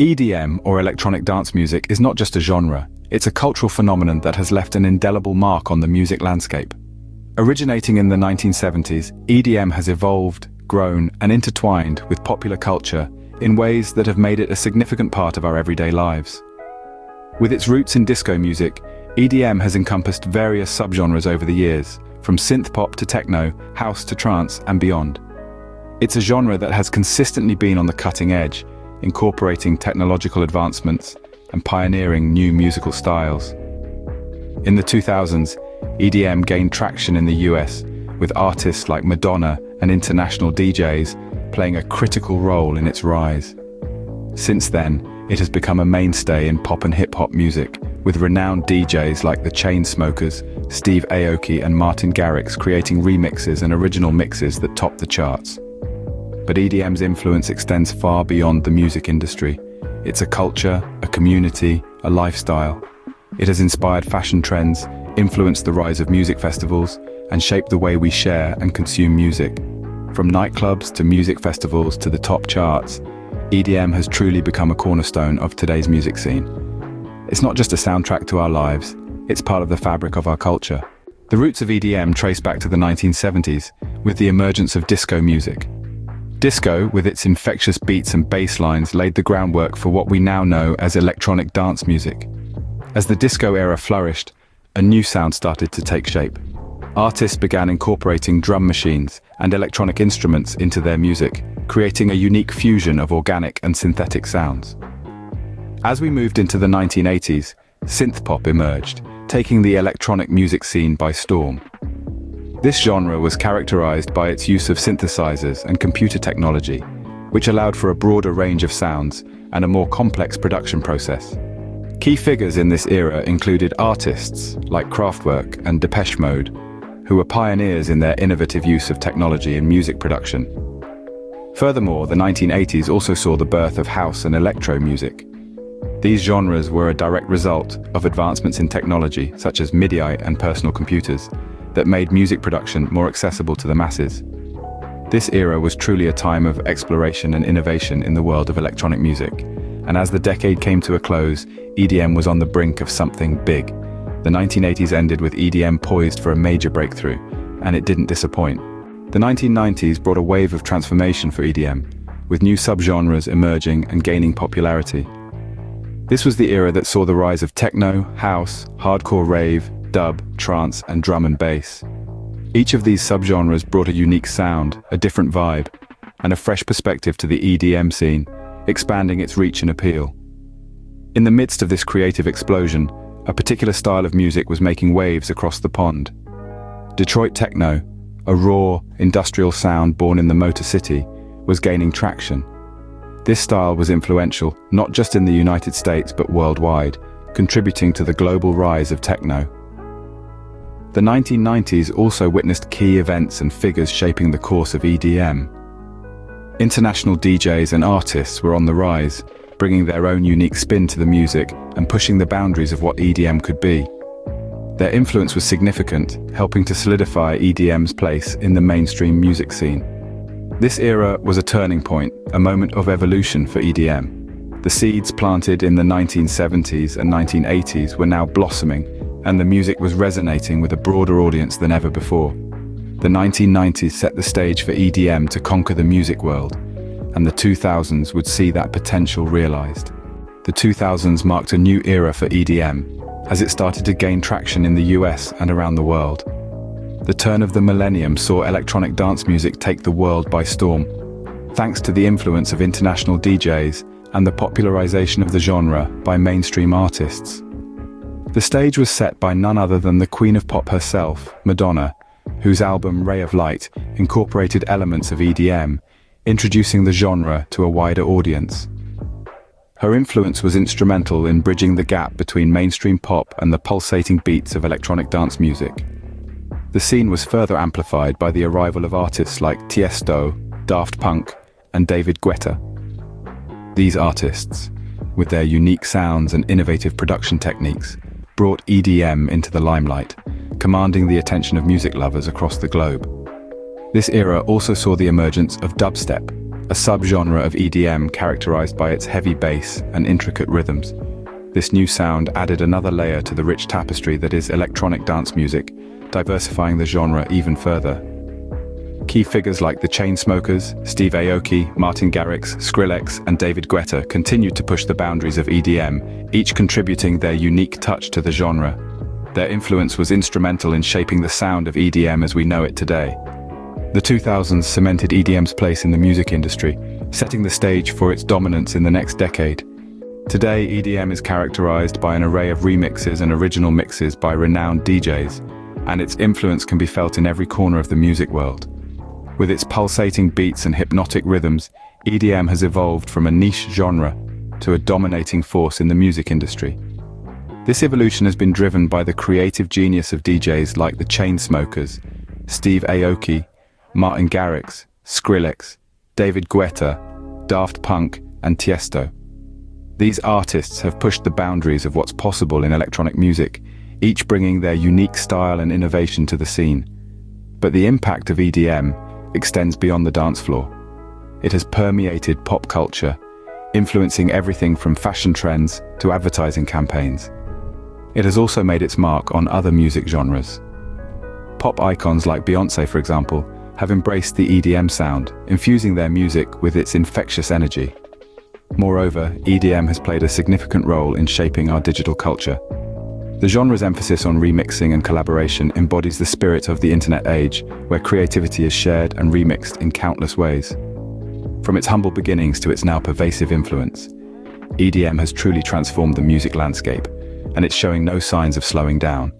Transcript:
EDM, or electronic dance music, is not just a genre, it's a cultural phenomenon that has left an indelible mark on the music landscape. Originating in the 1970s, EDM has evolved, grown, and intertwined with popular culture in ways that have made it a significant part of our everyday lives. With its roots in disco music, EDM has encompassed various subgenres over the years, from synth-pop to techno, house to trance, and beyond. It's a genre that has consistently been on the cutting edge, incorporating technological advancements and pioneering new musical styles. In the 2000s, EDM gained traction in the US, with artists like Madonna and international DJs playing a critical role in its rise. Since then, it has become a mainstay in pop and hip-hop music, with renowned DJs like the Chainsmokers, Steve Aoki and Martin Garrix creating remixes and original mixes that top the charts. But EDM's influence extends far beyond the music industry. It's a culture, a community, a lifestyle. It has inspired fashion trends, influenced the rise of music festivals, and shaped the way we share and consume music. From nightclubs to music festivals to the top charts, EDM has truly become a cornerstone of today's music scene. It's not just a soundtrack to our lives, it's part of the fabric of our culture. The roots of EDM trace back to the 1970s, with the emergence of disco music. Disco, with its infectious beats and bass lines, laid the groundwork for what we now know as electronic dance music. As the disco era flourished, a new sound started to take shape. Artists began incorporating drum machines and electronic instruments into their music, creating a unique fusion of organic and synthetic sounds. As we moved into the 1980s, synth-pop emerged, taking the electronic music scene by storm. This genre was characterized by its use of synthesizers and computer technology, which allowed for a broader range of sounds and a more complex production process. Key figures in this era included artists like Kraftwerk and Depeche Mode, who were pioneers in their innovative use of technology in music production. Furthermore, the 1980s also saw the birth of house and electro music. These genres were a direct result of advancements in technology, such as MIDI and personal computers, that made music production more accessible to the masses. This era was truly a time of exploration and innovation in the world of electronic music. And as the decade came to a close, EDM was on the brink of something big. The 1980s ended with EDM poised for a major breakthrough, and it didn't disappoint. The 1990s brought a wave of transformation for EDM, with new subgenres emerging and gaining popularity. This was the era that saw the rise of techno, house, hardcore rave, dub, trance, and drum and bass. Each of these subgenres brought a unique sound, a different vibe, and a fresh perspective to the EDM scene, expanding its reach and appeal. In the midst of this creative explosion, a particular style of music was making waves across the pond. Detroit techno, a raw, industrial sound born in the Motor City, was gaining traction. This style was influential, not just in the United States but worldwide, contributing to the global rise of techno. The 1990s also witnessed key events and figures shaping the course of EDM. International DJs and artists were on the rise, bringing their own unique spin to the music and pushing the boundaries of what EDM could be. Their influence was significant, helping to solidify EDM's place in the mainstream music scene. This era was a turning point, a moment of evolution for EDM. The seeds planted in the 1970s and 1980s were now blossoming, and the music was resonating with a broader audience than ever before. The 1990s set the stage for EDM to conquer the music world, and the 2000s would see that potential realized. The 2000s marked a new era for EDM, as it started to gain traction in the US and around the world. The turn of the millennium saw electronic dance music take the world by storm, thanks to the influence of international DJs and the popularization of the genre by mainstream artists. The stage was set by none other than the Queen of Pop herself, Madonna, whose album Ray of Light incorporated elements of EDM, introducing the genre to a wider audience. Her influence was instrumental in bridging the gap between mainstream pop and the pulsating beats of electronic dance music. The scene was further amplified by the arrival of artists like Tiesto, Daft Punk, and David Guetta. These artists, with their unique sounds and innovative production techniques, brought EDM into the limelight, commanding the attention of music lovers across the globe. This era also saw the emergence of dubstep, a subgenre of EDM characterized by its heavy bass and intricate rhythms. This new sound added another layer to the rich tapestry that is electronic dance music, diversifying the genre even further. Key figures like the Chainsmokers, Steve Aoki, Martin Garrix, Skrillex, and David Guetta continued to push the boundaries of EDM, each contributing their unique touch to the genre. Their influence was instrumental in shaping the sound of EDM as we know it today. The 2000s cemented EDM's place in the music industry, setting the stage for its dominance in the next decade. Today, EDM is characterized by an array of remixes and original mixes by renowned DJs, and its influence can be felt in every corner of the music world. With its pulsating beats and hypnotic rhythms, EDM has evolved from a niche genre to a dominating force in the music industry. This evolution has been driven by the creative genius of DJs like the Chainsmokers, Steve Aoki, Martin Garrix, Skrillex, David Guetta, Daft Punk, and Tiesto. These artists have pushed the boundaries of what's possible in electronic music, each bringing their unique style and innovation to the scene. But the impact of EDM extends beyond the dance floor. It has permeated pop culture, influencing everything from fashion trends to advertising campaigns. It has also made its mark on other music genres. Pop icons like Beyoncé, for example, have embraced the EDM sound, infusing their music with its infectious energy. Moreover, EDM has played a significant role in shaping our digital culture. The genre's emphasis on remixing and collaboration embodies the spirit of the internet age, where creativity is shared and remixed in countless ways. From its humble beginnings to its now pervasive influence, EDM has truly transformed the music landscape, and it's showing no signs of slowing down.